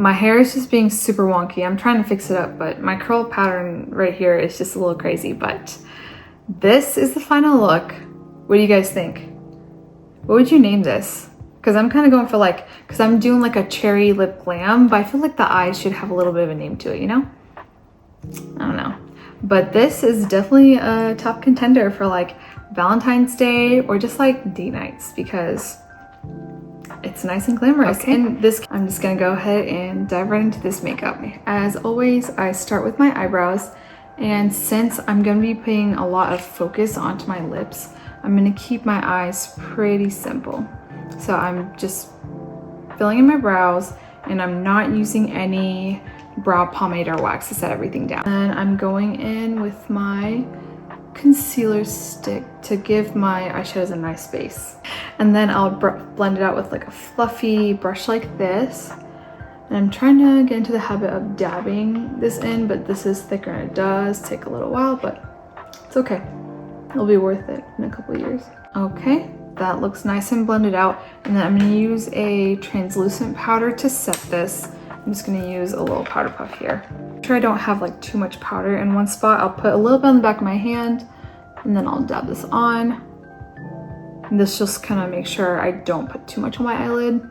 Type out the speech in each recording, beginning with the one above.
My hair is just being super wonky. I'm trying to fix it up, but my curl pattern right here is just a little crazy, but this is the final look. What do you guys think? What would you name this? Because I'm kind of going for like, because I'm doing like a cherry lip glam, but I feel like the eyes should have a little bit of a name to it, you know? I don't know. But this is definitely a top contender for like Valentine's Day or just like date nights because it's nice and glamorous. Okay. And this, I'm just gonna go ahead and dive right into this makeup. As always, I start with my eyebrows. And since I'm gonna be putting a lot of focus onto my lips, I'm gonna keep my eyes pretty simple. So I'm just filling in my brows and I'm not using any brow pomade or wax to set everything down. And I'm going in with my concealer stick to give my eyeshadows a nice base. And then I'll blend it out with like a fluffy brush like this. And I'm trying to get into the habit of dabbing this in, but this is thicker and it does take a little while, but it's okay. It'll be worth it in a couple of years. Okay, that looks nice and blended out. And then I'm gonna use a translucent powder to set this. I'm just gonna use a little powder puff here. Make sure I don't have like too much powder in one spot. I'll put a little bit on the back of my hand and then I'll dab this on. And this just kind of make sure I don't put too much on my eyelid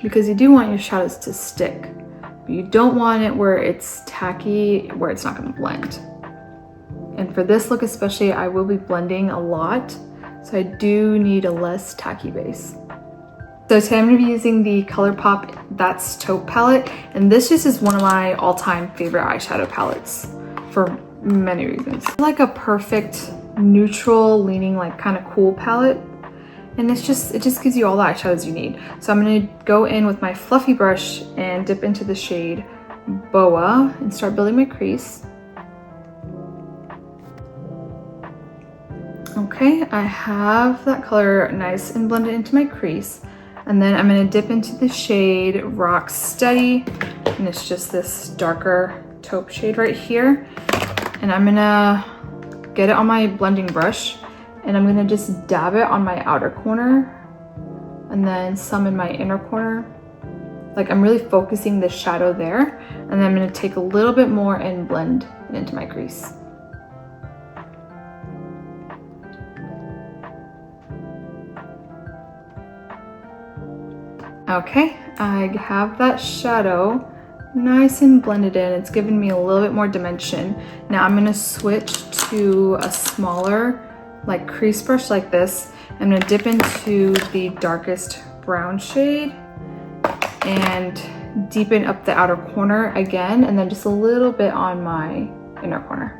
because you do want your shadows to stick. But you don't want it where it's tacky, where it's not gonna blend. And for this look especially, I will be blending a lot. So I do need a less tacky base. So today I'm going to be using the Colourpop That's Taupe palette, and this just is one of my all-time favorite eyeshadow palettes for many reasons. It's like a perfect neutral leaning like kind of cool palette, and it just gives you all the eyeshadows you need. So I'm going to go in with my fluffy brush and dip into the shade Boa and start building my crease. Okay, I have that color nice and blended into my crease. And then I'm gonna dip into the shade Rock Steady, and it's just this darker taupe shade right here. And I'm gonna get it on my blending brush, and I'm gonna just dab it on my outer corner, and then some in my inner corner. Like I'm really focusing the shadow there, and then I'm gonna take a little bit more and blend it into my crease. Okay, I have that shadow nice and blended in. It's giving me a little bit more dimension. Now I'm gonna switch to a smaller like crease brush like this. I'm gonna dip into the darkest brown shade and deepen up the outer corner again, and then just a little bit on my inner corner.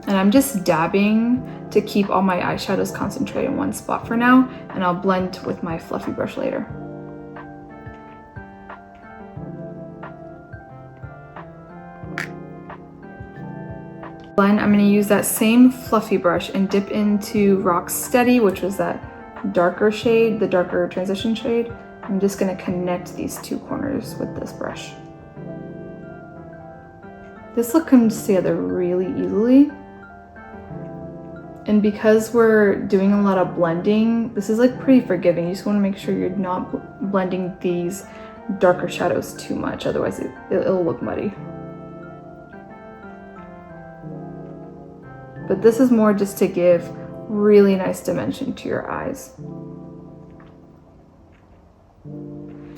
And I'm just dabbing to keep all my eyeshadows concentrated in one spot for now, and I'll blend with my fluffy brush later. Then I'm going to use that same fluffy brush and dip into Rock Steady, which was that darker shade, the darker transition shade. I'm just going to connect these two corners with this brush. This look comes together really easily. And because we're doing a lot of blending, this is like pretty forgiving. You just want to make sure you're not blending these darker shadows too much, otherwise it'll look muddy. But this is more just to give really nice dimension to your eyes.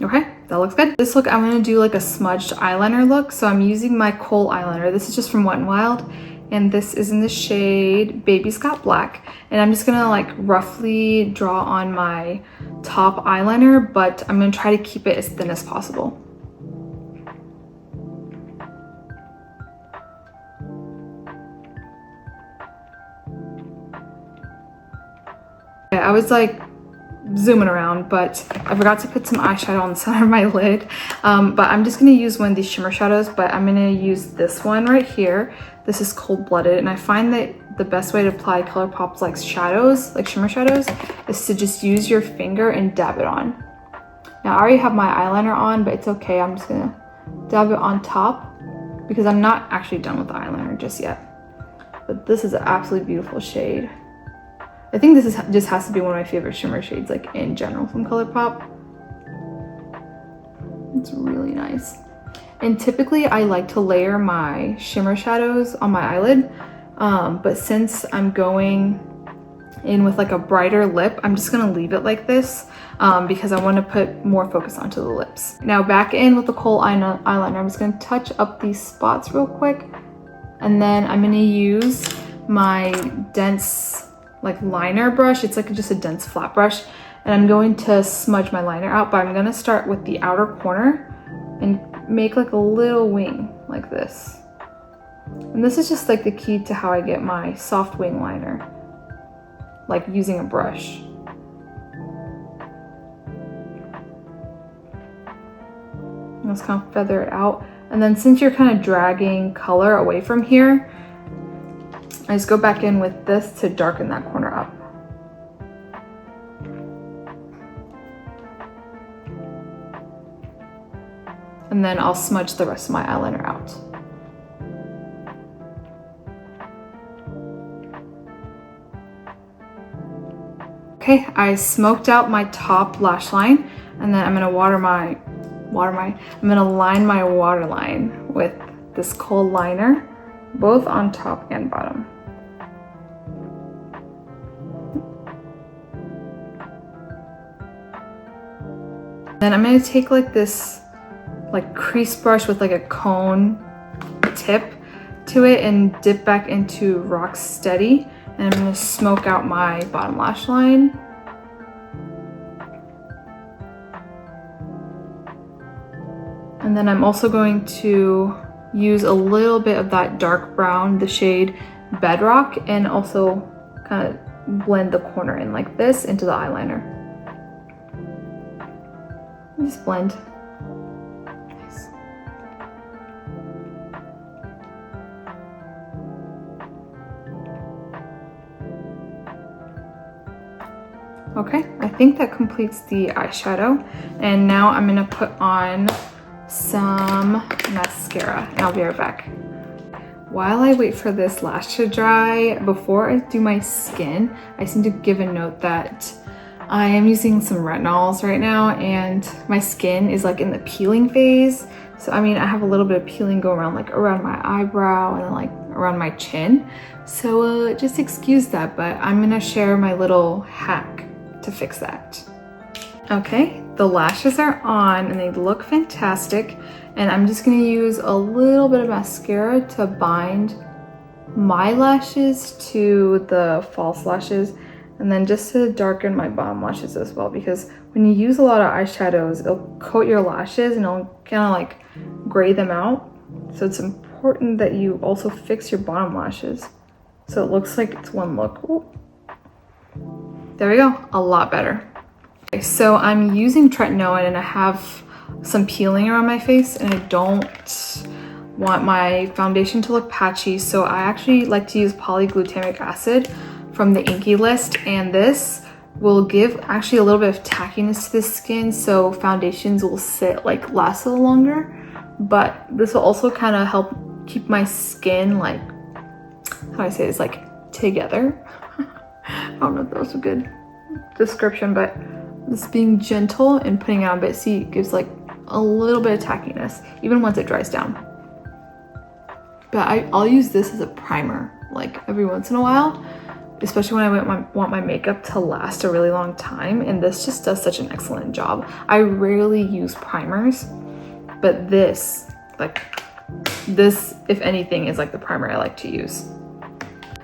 Okay, that looks good. This look, I'm gonna do like a smudged eyeliner look. So I'm using my Kohl eyeliner. This is just from Wet n Wild. And this is in the shade Baby Scott Black. And I'm just gonna like roughly draw on my top eyeliner, but I'm gonna try to keep it as thin as possible. I was like zooming around, but I forgot to put some eyeshadow on the center of my lid. But I'm just gonna use one of these shimmer shadows, but I'm gonna use this one right here. This is Cold Blooded, and I find that the best way to apply Colourpop's like shadows, like shimmer shadows, is to just use your finger and dab it on. Now I already have my eyeliner on, but it's okay. I'm just gonna dab it on top because I'm not actually done with the eyeliner just yet. But this is an absolutely beautiful shade. I think this is just has to be one of my favorite shimmer shades like in general from Colourpop. It's really nice. And typically I like to layer my shimmer shadows on my eyelid, but since I'm going in with like a brighter lip, I'm just gonna leave it like this because I want to put more focus onto the lips. Now back in with the Kohl eyeliner, I'm just gonna touch up these spots real quick, and then I'm gonna use my dense like liner brush. It's like just a dense flat brush, and I'm going to smudge my liner out, but I'm gonna start with the outer corner and make like a little wing like this. And this is just like the key to how I get my soft wing liner, like using a brush. Let's kind of feather it out. And then since you're kind of dragging color away from here, I just go back in with this to darken that corner up. And then I'll smudge the rest of my eyeliner out. Okay, I smoked out my top lash line, and then I'm gonna I'm gonna line my waterline with this Kohl liner, both on top and bottom. Then I'm gonna take like this like crease brush with like a cone tip to it and dip back into Rock Steady, and I'm gonna smoke out my bottom lash line. And then I'm also going to use a little bit of that dark brown, the shade Bedrock, and also kind of blend the corner in like this into the eyeliner. Just blend. Nice. Okay, I think that completes the eyeshadow. And now I'm gonna put on some mascara, and I'll be right back. While I wait for this lash to dry, before I do my skin, I just need to give a note that I am using some retinols right now, and my skin is like in the peeling phase. So I mean, I have a little bit of peeling going around, like around my eyebrow and then like around my chin. So just excuse that, but I'm gonna share my little hack to fix that. Okay, the lashes are on and they look fantastic, and I'm just gonna use a little bit of mascara to bind my lashes to the false lashes, and then just to darken my bottom lashes as well, because when you use a lot of eyeshadows, it'll coat your lashes and it'll kind of like gray them out. So it's important that you also fix your bottom lashes so it looks like it's one look. Ooh. There we go, a lot better. Okay, so I'm using tretinoin and I have some peeling around my face, and I don't want my foundation to look patchy, so I actually like to use polyglutamic acid from the Inkey list, and this will give actually a little bit of tackiness to the skin, so foundations will last a little longer, but this will also kind of help keep my skin, like, how do I say this, like together. I don't know if that was a good description, but just being gentle and putting it on a bit, see, it gives like a little bit of tackiness even once it dries down. But I'll use this as a primer like every once in a while, especially when I want my makeup to last a really long time, and this just does such an excellent job. I rarely use primers, but this, if anything, is like the primer I like to use.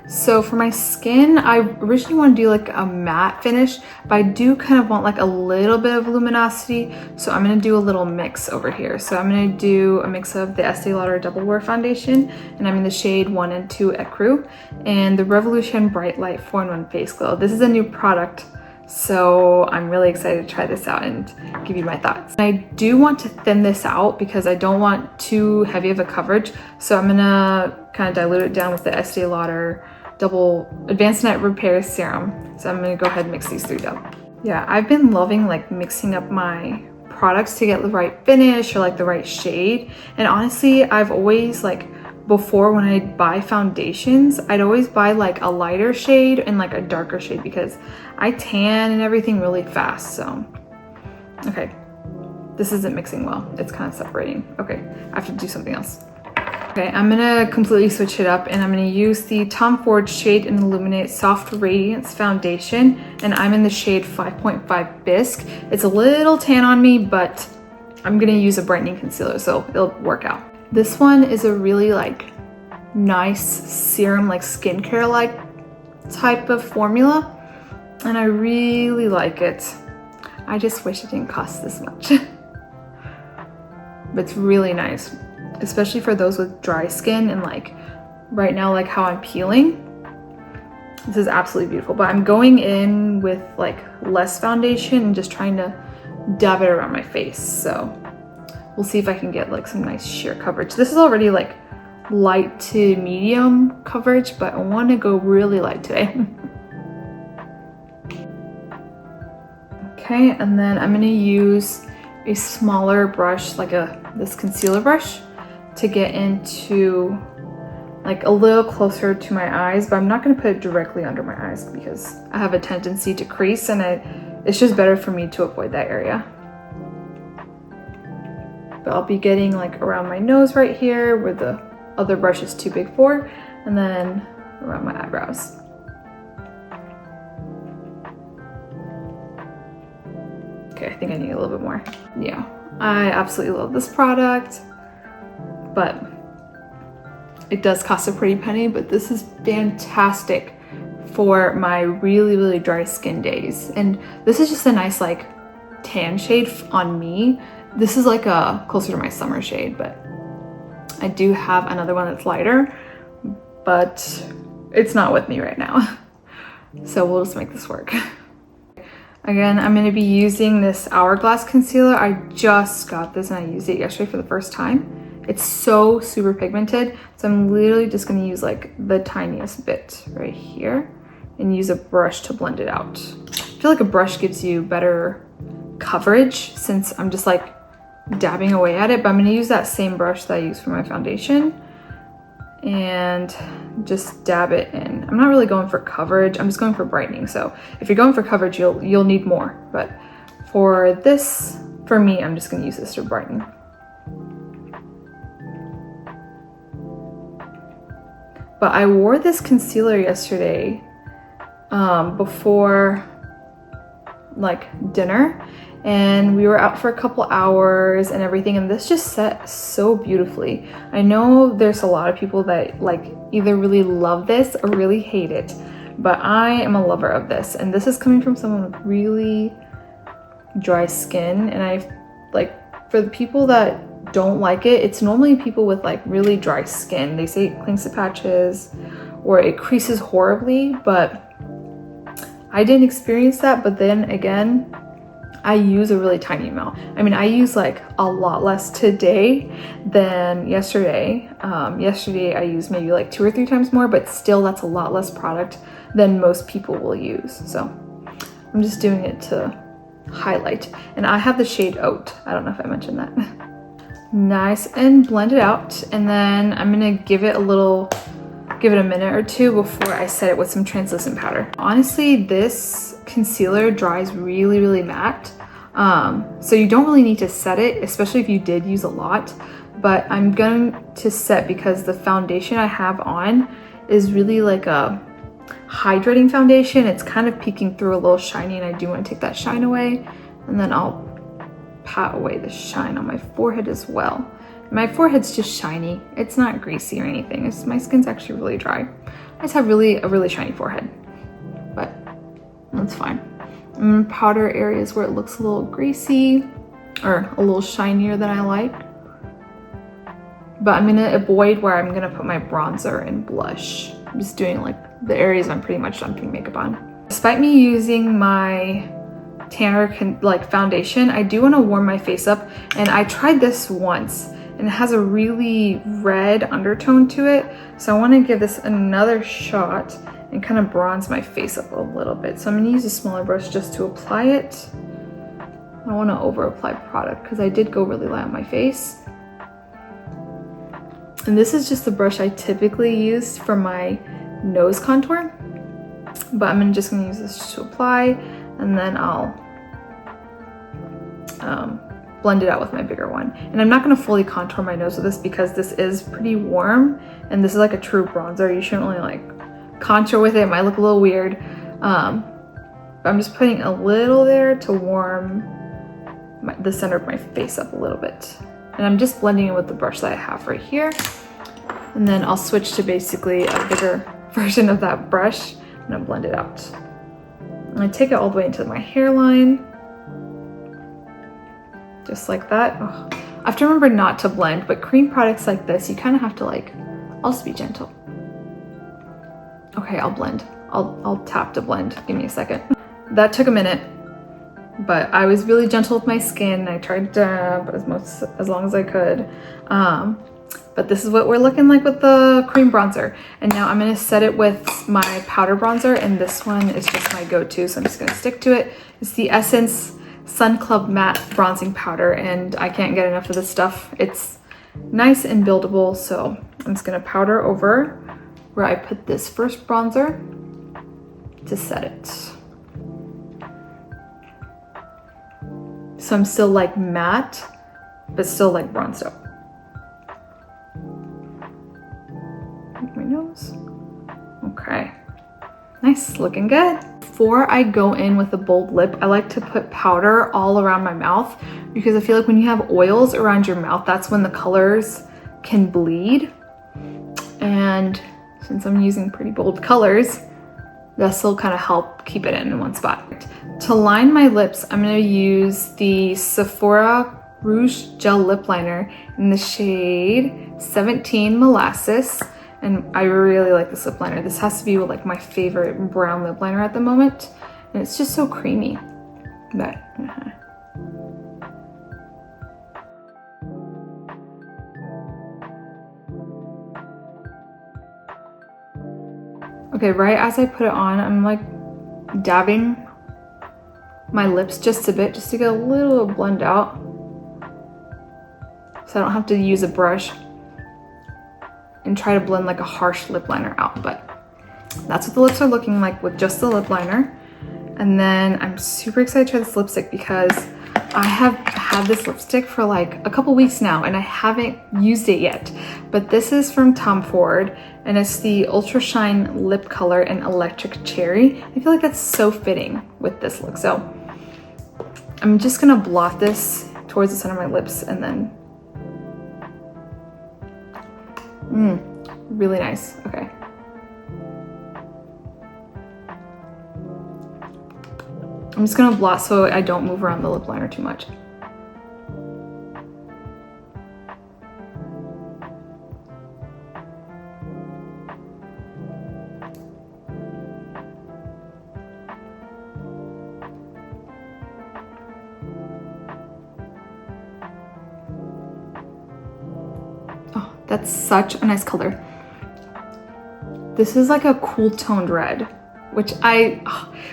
So for my skin, I originally want to do like a matte finish, but I do kind of want like a little bit of luminosity, so I'm going to do a little mix over here. So I'm going to do a mix of the Estee Lauder Double Wear Foundation, and I'm in the shade 1 and 2 Ecru, and the Revolution Bright Light 4-in-1 Face Glow. This is a new product, so I'm really excited to try this out and give you my thoughts. I do want to thin this out because I don't want too heavy of a coverage, so I'm going to kind of dilute it down with the Estee Lauder Double Advanced Night Repair Serum. So I'm gonna go ahead and mix these three up. Yeah, I've been loving like mixing up my products to get the right finish or like the right shade. And honestly, I've always like, before when I'd buy foundations, I'd always buy like a lighter shade and like a darker shade because I tan and everything really fast. So, okay. this isn't mixing well. It's kind of separating. Okay, I have to do something else. Okay, I'm gonna completely switch it up and I'm gonna use the Tom Ford Shade and Illuminate Soft Radiance Foundation, and I'm in the shade 5.5 Bisque. It's a little tan on me, but I'm gonna use a brightening concealer, so it'll work out. This one is a really like nice serum, like skincare like type of formula, and I really like it. I just wish it didn't cost this much. But it's really nice, especially for those with dry skin and like right now, like how I'm peeling. This is absolutely beautiful, but I'm going in with like less foundation and just trying to dab it around my face. So we'll see if I can get like some nice sheer coverage. This is already like light to medium coverage, but I want to go really light today. Okay, and then I'm gonna use a smaller brush, like this concealer brush, to get into like a little closer to my eyes, but I'm not gonna put it directly under my eyes because I have a tendency to crease, and it's just better for me to avoid that area. But I'll be getting like around my nose right here where the other brush is too big for, and then around my eyebrows. Okay, I think I need a little bit more. Yeah, I absolutely love this product, but it does cost a pretty penny, but this is fantastic for my really, really dry skin days. And this is just a nice like tan shade on me. This is like a closer to my summer shade, but I do have another one that's lighter, but it's not with me right now. So we'll just make this work. Again, I'm going to be using this Hourglass concealer. I just got this and I used it yesterday for the first time. It's so super pigmented, so I'm literally just going to use like the tiniest bit right here and use a brush to blend it out. I feel like a brush gives you better coverage since I'm just like dabbing away at it, but I'm going to use that same brush that I use for my foundation and just dab it in. I'm not really going for coverage, I'm just going for brightening. So if you're going for coverage, you'll need more, but for this, for me, I'm just gonna use this to brighten. But I wore this concealer yesterday before like dinner, and we were out for a couple hours and everything, and this just set so beautifully. I know there's a lot of people that like either really love this or really hate it, but I am a lover of this, and this is coming from someone with really dry skin, and I like, for the people that don't like it, it's normally people with like really dry skin. They say it clings to patches or it creases horribly, but I didn't experience that. But then again, I use a really tiny amount. I mean, I use like a lot less today than yesterday. Yesterday I used maybe like 2 or 3 times more, but still that's a lot less product than most people will use. So I'm just doing it to highlight. And I have the shade Oat. I don't know if I mentioned that. Nice and blend it out. And then I'm gonna give it a minute or two before I set it with some translucent powder. Honestly, this concealer dries really, really matte. So you don't really need to set it, especially if you did use a lot, but I'm going to set because the foundation I have on is really like a hydrating foundation. It's kind of peeking through a little shiny, and I do want to take that shine away, and then I'll pat away the shine on my forehead as well. My forehead's just shiny. It's not greasy or anything. My skin's actually really dry. I just have a really shiny forehead, but that's fine. I'm gonna powder areas where it looks a little greasy or a little shinier than I like. But I'm gonna avoid where I'm gonna put my bronzer and blush. I'm just doing like the areas I'm pretty much done putting makeup on. Despite me using my tanner foundation, I do want to warm my face up, and I tried this once and it has a really red undertone to it, so I want to give this another shot and kind of bronze my face up a little bit. So I'm going to use a smaller brush just to apply it. I don't want to over apply product because I did go really light on my face. And this is just the brush I typically use for my nose contour, but I'm just going to use this to apply, and then I'll blend it out with my bigger one. And I'm not gonna fully contour my nose with this because this is pretty warm and this is like a true bronzer. You shouldn't really like contour with it. It might look a little weird. But I'm just putting a little there to warm the center of my face up a little bit. And I'm just blending it with the brush that I have right here. And then I'll switch to basically a bigger version of that brush and I'll blend it out. And I take it all the way into my hairline. Just like that. Oh, I have to remember not to blend, but cream products like this, you kind of have to like, also be gentle. Okay, I'll blend. I'll tap to blend. Give me a second. That took a minute, but I was really gentle with my skin. I tried to dab as long as I could. But this is what we're looking like with the cream bronzer. And now I'm gonna set it with my powder bronzer, and this one is just my go-to, so I'm just gonna stick to it. It's the Essence Sun Club Matte Bronzing Powder, and I can't get enough of this stuff. It's nice and buildable, so I'm just gonna powder over where I put this first bronzer to set it. So I'm still like matte, but still like bronzed up. My nose. Okay. Nice, looking good. Before I go in with a bold lip, I like to put powder all around my mouth because I feel like when you have oils around your mouth, that's when the colors can bleed. And since I'm using pretty bold colors, this will kind of help keep it in one spot. To line my lips, I'm going to use the Sephora Rouge Gel Lip Liner in the shade 17 Molasses. And I really like this lip liner. This has to be like my favorite brown lip liner at the moment. And it's just so creamy. But, Okay, right as I put it on, I'm like dabbing my lips just a bit, just to get a little blend out. So I don't have to use a brush and try to blend like a harsh lip liner out, but that's what the lips are looking like with just the lip liner. And then I'm super excited to try this lipstick because I have had this lipstick for like a couple weeks now and I haven't used it yet. But this is from Tom Ford and it's the Ultra Shine Lip Color in Electric Cherry. I feel like that's so fitting with this look. So I'm just gonna blot this towards the center of my lips and then really nice. Okay. I'm just gonna blot so I don't move around the lip liner too much. That's such a nice color. This is like a cool toned red, which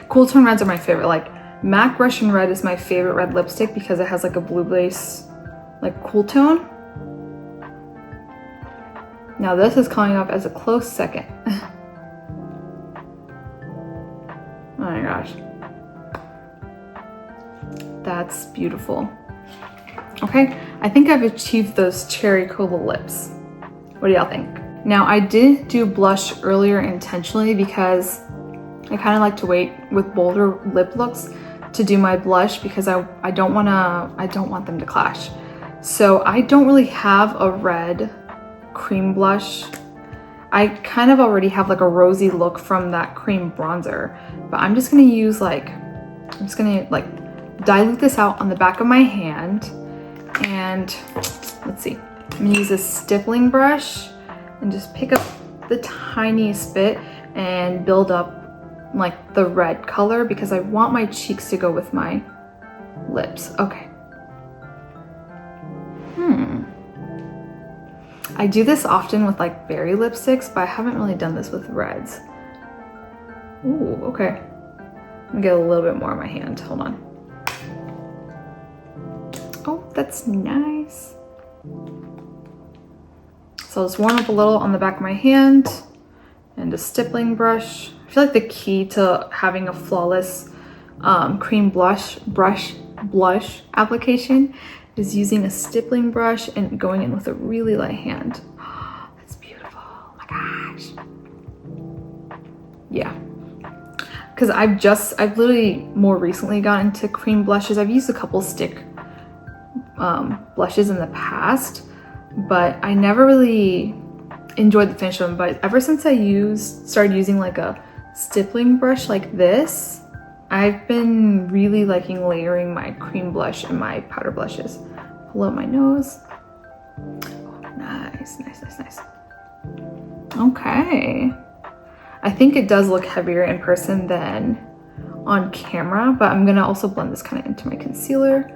cool toned reds are my favorite. Like MAC Russian Red is my favorite red lipstick because it has like a blue base, like cool tone. Now this is coming up as a close second. Oh my gosh. That's beautiful. Okay, I think I've achieved those cherry cola lips. What do y'all think? Now I did do blush earlier intentionally because I kind of like to wait with bolder lip looks to do my blush because I don't want them to clash. So I don't really have a red cream blush. I kind of already have like a rosy look from that cream bronzer, but I'm just gonna use dilute this out on the back of my hand. And let's see, I'm gonna use a stippling brush and just pick up the tiniest bit and build up like the red color because I want my cheeks to go with my lips. Okay. I do this often with like berry lipsticks, but I haven't really done this with reds. Ooh, okay. I'm gonna get a little bit more on my hand. Hold on. Oh, that's nice. So I'll just warm up a little on the back of my hand and a stippling brush. I feel like the key to having a flawless cream blush application is using a stippling brush and going in with a really light hand. Oh, that's beautiful. Oh my gosh. Yeah. Because I've literally more recently gotten into cream blushes. I've used a couple stick blushes in the past, but I never really enjoyed the finish of them. But ever since I started using like a stippling brush like this, I've been really liking layering my cream blush and my powder blushes. Pull up my nose. Oh, nice, nice, nice, nice. Okay. I think it does look heavier in person than on camera, but I'm gonna also blend this kind of into my concealer.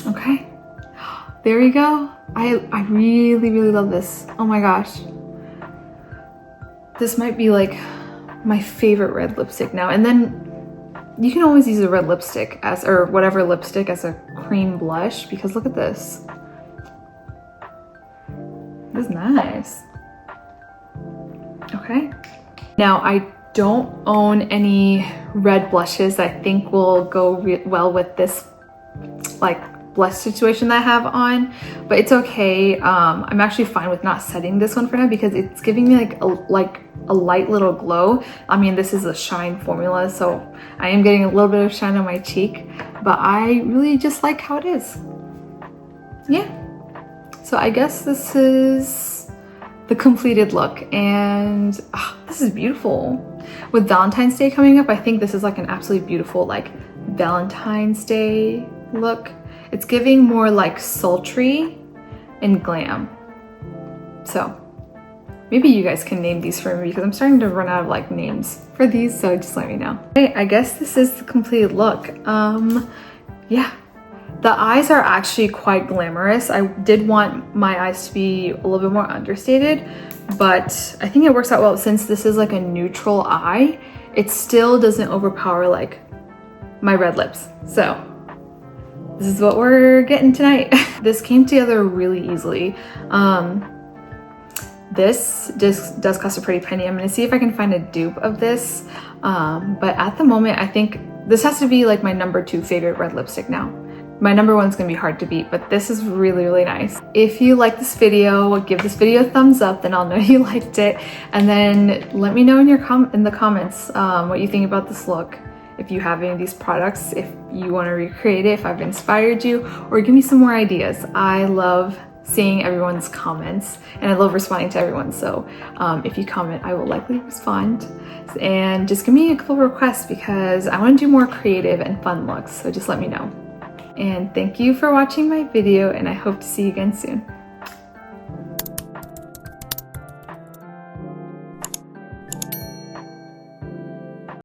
Okay, there you go. I really, really love this. Oh my gosh. This might be like my favorite red lipstick now. And then you can always use a red lipstick or whatever lipstick as a cream blush, because look at this. This is nice. Okay. Now I don't own any red blushes that I think will go well with this like blush situation that I have on, but it's okay. I'm actually fine with not setting this one for now because it's giving me like a light little glow. I mean, this is a shine formula, so I am getting a little bit of shine on my cheek, but I really just like how it is. Yeah. So I guess this is the completed look, and this is beautiful. With Valentine's Day coming up, I think this is like an absolutely beautiful like Valentine's Day look. It's giving more like sultry and glam. So maybe you guys can name these for me because I'm starting to run out of like names for these, so just let me know. Okay, I guess this is the completed look. Yeah. The eyes are actually quite glamorous. I did want my eyes to be a little bit more understated, but I think it works out well since this is like a neutral eye. It still doesn't overpower like my red lips. So this is what we're getting tonight. This came together really easily. This does cost a pretty penny. I'm gonna see if I can find a dupe of this. But at the moment, I think this has to be like my #2 favorite red lipstick now. My #1 is gonna be hard to beat, but this is really, really nice. If you like this video, give this video a thumbs up, then I'll know you liked it. And then let me know in the comments what you think about this look. If you have any of these products, if you want to recreate it, if I've inspired you, or give me some more ideas. I love seeing everyone's comments and I love responding to everyone. So if you comment, I will likely respond. And just give me a couple requests because I want to do more creative and fun looks. So just let me know. And thank you for watching my video, and I hope to see you again soon.